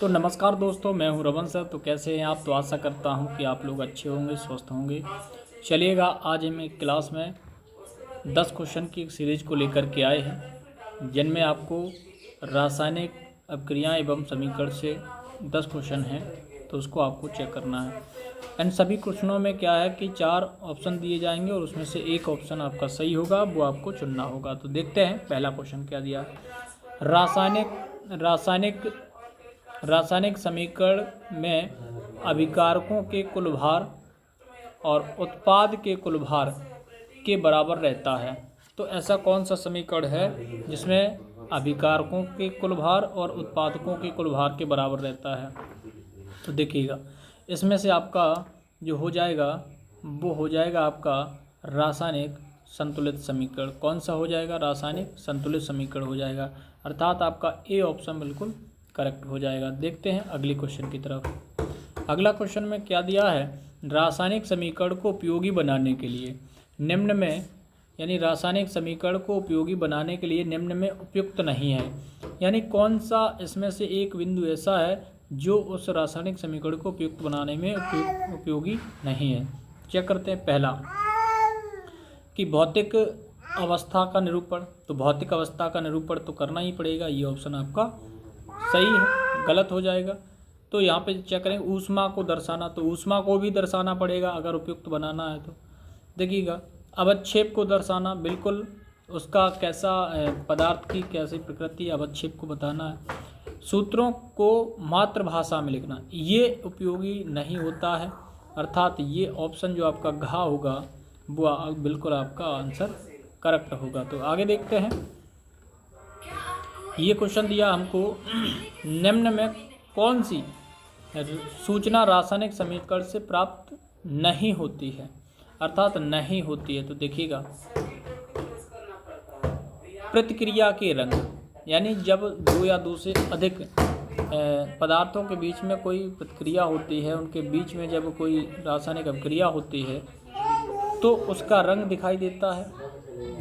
तो नमस्कार दोस्तों, मैं हूं रमन सर। तो कैसे हैं आप? तो आशा करता हूं कि आप लोग अच्छे होंगे, स्वस्थ होंगे। चलिएगा, आज हम एक क्लास में 10 क्वेश्चन की एक सीरीज को लेकर के आए हैं, जिनमें आपको रासायनिक अभिक्रिया एवं समीकरण से 10 क्वेश्चन हैं, तो उसको आपको चेक करना है। इन सभी क्वेश्चनों में क्या है कि 4 ऑप्शन दिए जाएंगे और उसमें से एक ऑप्शन आपका सही होगा, वो आपको चुनना होगा। तो देखते हैं पहला क्वेश्चन क्या दिया है। रासायनिक समीकरण में अभिकारकों के कुल भार और उत्पाद के कुल भार के बराबर रहता है। तो ऐसा कौन सा समीकरण है जिसमें अभिकारकों के कुल भार और उत्पादकों के कुल भार के बराबर रहता है? तो देखिएगा, इसमें से आपका जो हो जाएगा वो हो जाएगा आपका रासायनिक संतुलित समीकरण। कौन सा हो जाएगा? रासायनिक संतुलित समीकरण हो जाएगा, अर्थात आपका ए ऑप्शन बिल्कुल करेक्ट हो जाएगा। देखते हैं अगले क्वेश्चन की तरफ। अगला क्वेश्चन में क्या दिया है? रासायनिक समीकरण को उपयोगी बनाने के लिए निम्न में, यानी रासायनिक समीकरण को उपयोगी बनाने के लिए निम्न में उपयुक्त नहीं है। यानी कौन सा इसमें से एक बिंदु ऐसा है जो उस रासायनिक समीकरण को उपयुक्त बनाने में उपयोगी नहीं है। चेक करते हैं। पहला कि भौतिक अवस्था का निरूपण। तो भौतिक अवस्था का निरूपण तो करना ही पड़ेगा, ये ऑप्शन आपका सही है, गलत हो जाएगा। तो यहाँ पे चेक करें, ऊष्मा को दर्शाना, तो ऊष्मा को भी दर्शाना पड़ेगा अगर उपयुक्त बनाना है। तो देखिएगा, अवक्षेप को दर्शाना, बिल्कुल उसका कैसा पदार्थ की कैसी प्रकृति, अवक्षेप को बताना है। सूत्रों को मातृभाषा में लिखना, ये उपयोगी नहीं होता है, अर्थात ये ऑप्शन जो आपका घ होगा वो बिल्कुल आपका आंसर करेक्ट होगा। तो आगे देखते हैं। ये क्वेश्चन दिया हमको, निम्न में कौन सी सूचना रासायनिक समीकरण से प्राप्त नहीं होती है, अर्थात नहीं होती है। तो देखिएगा, प्रतिक्रिया के रंग, यानी जब दो या दो से अधिक पदार्थों के बीच में कोई प्रतिक्रिया होती है, उनके बीच में जब कोई रासायनिक अभिक्रिया होती है तो उसका रंग दिखाई देता है,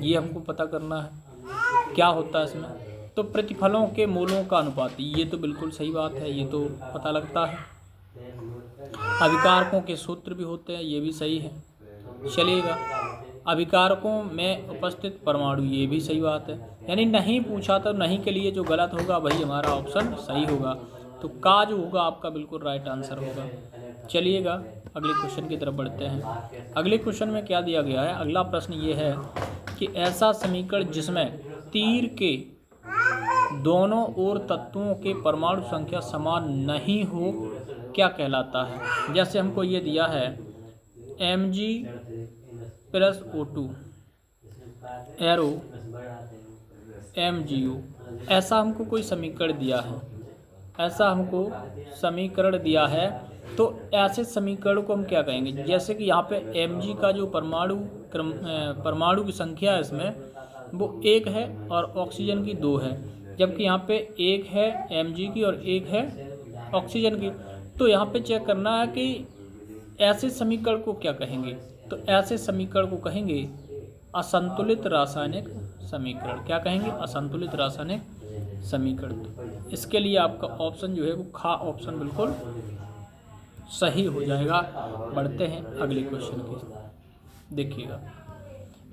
ये हमको पता करना है क्या होता है इसमें। तो प्रतिफलों के मोलों का अनुपात, ये तो बिल्कुल सही बात है, ये तो पता लगता है। अभिकारकों के सूत्र भी होते हैं, ये भी सही है। चलिएगा, अभिकारकों में उपस्थित परमाणु, ये भी सही बात है। यानी नहीं पूछा तो नहीं के लिए जो गलत होगा वही हमारा ऑप्शन सही होगा। तो का जो होगा आपका बिल्कुल राइट आंसर होगा। चलिएगा, अगले क्वेश्चन की तरफ बढ़ते हैं। अगले क्वेश्चन में क्या दिया गया है? अगला प्रश्न ये है कि ऐसा समीकरण जिसमें तीर के दोनों ओर तत्वों के परमाणु संख्या समान नहीं हो क्या कहलाता है? जैसे हमको ये दिया है Mg + O2 एरो MgO, ऐसा हमको कोई समीकरण दिया है, ऐसा हमको समीकरण दिया है। तो ऐसे समीकरण को हम क्या कहेंगे? जैसे कि यहाँ पे Mg का जो परमाणु की संख्या है इसमें वो 1 है और ऑक्सीजन की 2 है, जबकि यहाँ पे 1 है Mg की और 1 है ऑक्सीजन की। तो यहाँ पे चेक करना है कि ऐसे समीकरण को क्या कहेंगे? तो ऐसे समीकरण को कहेंगे असंतुलित रासायनिक समीकरण। क्या कहेंगे? असंतुलित रासायनिक समीकरण। तो इसके लिए आपका ऑप्शन जो है वो खा ऑप्शन बिल्कुल सही हो जाएगा। बढ़ते हैं अगले क्वेश्चन की। देखिएगा,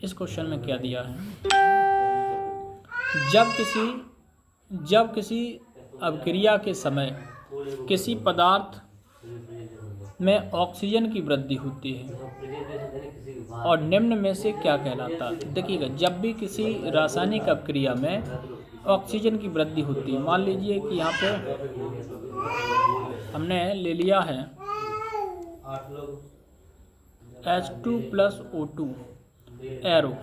इस क्वेश्चन में क्या दिया है? जब किसी अभिक्रिया के समय किसी पदार्थ में ऑक्सीजन की वृद्धि होती है और निम्न में से क्या कहलाता है? देखिएगा, जब भी किसी रासायनिक अभिक्रिया में ऑक्सीजन की वृद्धि होती है, मान लीजिए कि यहाँ पे हमने ले लिया है H2 + O2 एरो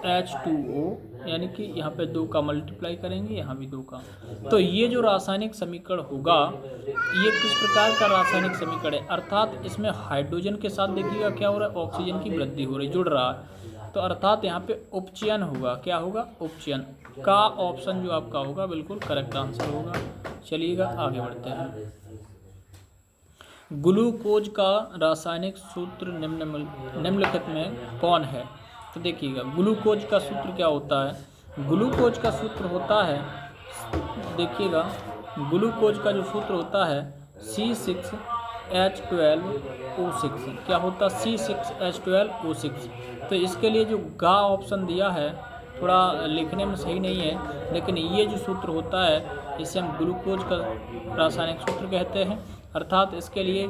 H2O, यानी कि यहाँ पे 2 का मल्टीप्लाई करेंगे, यहाँ भी 2 का। तो ये जो रासायनिक समीकरण होगा ये किस प्रकार का रासायनिक समीकरण है? अर्थात इसमें हाइड्रोजन के साथ देखिएगा क्या हो रहा है, ऑक्सीजन की वृद्धि हो रही, जुड़ रहा है। तो अर्थात यहाँ पे उपचयन होगा। क्या होगा? उपचयन। का ऑप्शन जो आपका होगा बिल्कुल करेक्ट आंसर होगा। चलिएगा, आगे बढ़ते हैं। ग्लूकोज का रासायनिक सूत्र निम्नलिखित में कौन है? तो देखिएगा, ग्लूकोज का सूत्र क्या होता है? ग्लूकोज का सूत्र होता है, देखिएगा ग्लूकोज का जो सूत्र होता है C6H12O6। क्या होता है? C6H12O6। तो इसके लिए जो गा ऑप्शन दिया है थोड़ा लिखने में सही नहीं है, लेकिन ये जो सूत्र होता है इसे हम ग्लूकोज का रासायनिक सूत्र कहते हैं, अर्थात इसके लिए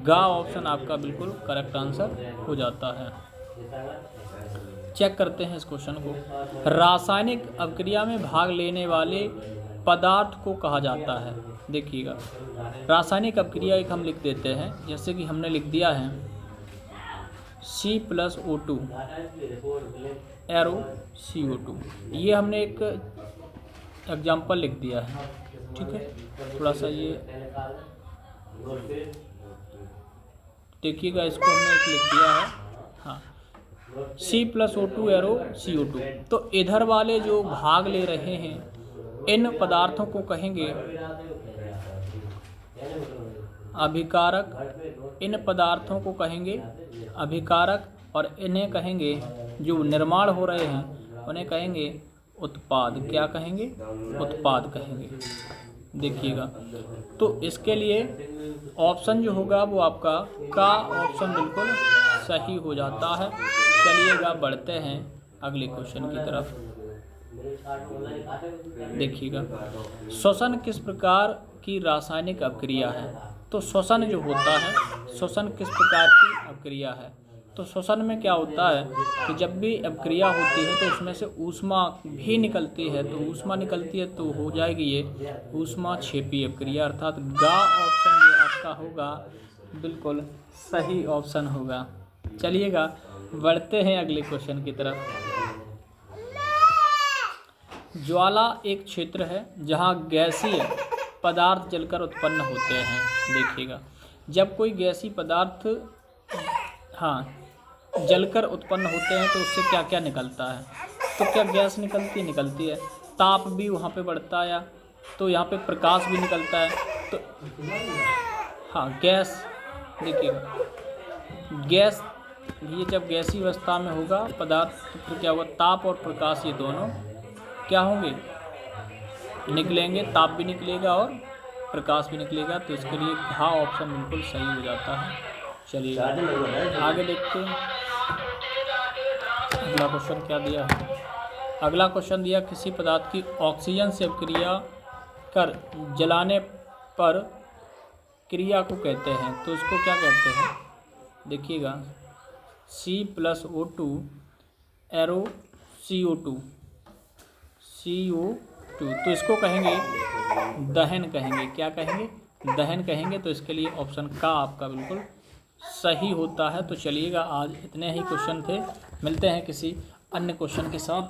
गा ऑप्शन आपका बिल्कुल करेक्ट आंसर हो जाता है। चेक करते हैं इस क्वेश्चन को। रासायनिक अभिक्रिया में भाग लेने वाले पदार्थ को कहा जाता है। देखिएगा, रासायनिक अभिक्रिया एक हम लिख देते हैं, जैसे कि हमने लिख दिया है C+O2 एरो CO2। ये हमने एक एग्जाम्पल लिख दिया है, ठीक है। थोड़ा सा ये देखिएगा, इसको हमने एक लिख दिया है, हाँ, C+O2 एरो CO2। तो इधर वाले जो भाग ले रहे हैं इन पदार्थों को कहेंगे अभिकारक, इन पदार्थों को कहेंगे अभिकारक, और इन्हें कहेंगे जो निर्माण हो रहे हैं उन्हें कहेंगे उत्पाद। क्या कहेंगे? उत्पाद कहेंगे। देखिएगा, तो इसके लिए ऑप्शन जो होगा वो आपका का ऑप्शन बिल्कुल सही हो जाता है। चलिएगा बढ़ते हैं अगले क्वेश्चन की तरफ। देखिएगा, श्वसन किस प्रकार की रासायनिक अभिक्रिया है? तो श्वसन जो होता है, श्वसन किस प्रकार की अभिक्रिया है? तो श्वसन में क्या होता है कि जब भी अभिक्रिया होती है तो उसमें से ऊष्मा भी निकलती है, तो ऊष्मा निकलती है तो हो जाएगी ये ऊष्मा क्षेपी अभिक्रिया, अर्थात गा ऑप्शन जो आपका होगा बिल्कुल सही ऑप्शन होगा। चलिएगा बढ़ते हैं अगले क्वेश्चन की तरफ। ज्वाला एक क्षेत्र है जहाँ गैसीय पदार्थ जलकर उत्पन्न होते हैं। देखिएगा, जब कोई गैसीय पदार्थ जलकर उत्पन्न होते हैं तो उससे क्या क्या निकलता है? तो क्या गैस निकलती है, ताप भी वहाँ पे बढ़ता है, तो यहाँ पे प्रकाश भी निकलता है। तो गैस, देखिएगा गैस, ये जब गैसीय अवस्था में होगा पदार्थ तो फिर क्या होगा? ताप और प्रकाश ये दोनों क्या होंगे? निकलेंगे, ताप भी निकलेगा और प्रकाश भी निकलेगा। तो इसके लिए हाँ ऑप्शन बिल्कुल सही हो जाता है। चलिए आगे देखते हैं अगला क्वेश्चन क्या दिया है। अगला क्वेश्चन दिया, किसी पदार्थ की ऑक्सीजन से अभिक्रिया कर जलाने पर क्रिया को कहते हैं। तो इसको क्या कहते हैं? देखिएगा, C+O2 एरो CO2, तो इसको कहेंगे दहन कहेंगे। क्या कहेंगे? दहन कहेंगे। तो इसके लिए ऑप्शन का आपका बिल्कुल सही होता है। तो चलिएगा आज इतने ही क्वेश्चन थे, मिलते हैं किसी अन्य क्वेश्चन के साथ।